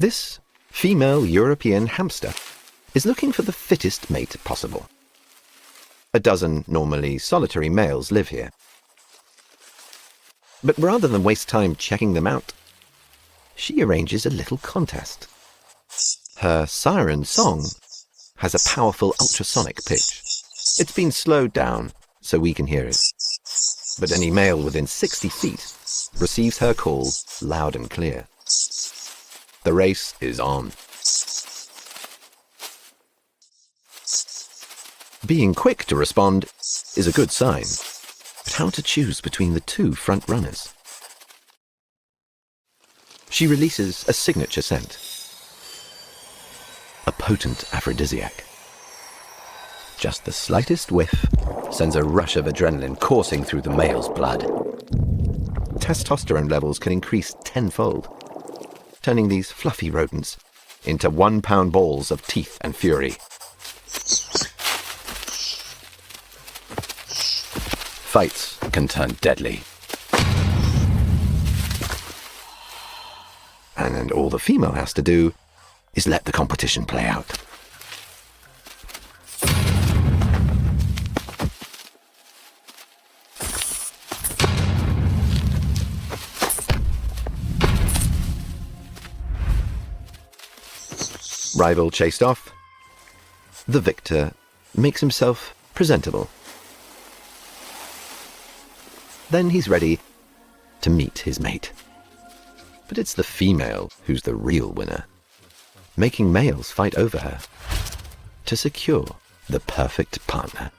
This female European hamster is looking for the fittest mate possible. A dozen normally solitary males live here. But rather than waste time checking them out, she arranges a little contest. Her siren song has a powerful ultrasonic pitch. It's been slowed down so we can hear it. But any male within 60 feet receives her call loud and clear. The race is on. Being quick to respond is a good sign, but how to choose between the two front runners? She releases a signature scent, a potent aphrodisiac. Just the slightest whiff sends a rush of adrenaline coursing through the male's blood. Testosterone levels can increase tenfold, turning these fluffy rodents into 1-pound balls of teeth and fury. Fights can turn deadly. And all the female has to do is let the competition play out. Rival chased off, the victor makes himself presentable. Then he's ready to meet his mate. But it's the female who's the real winner, making males fight over her to secure the perfect partner.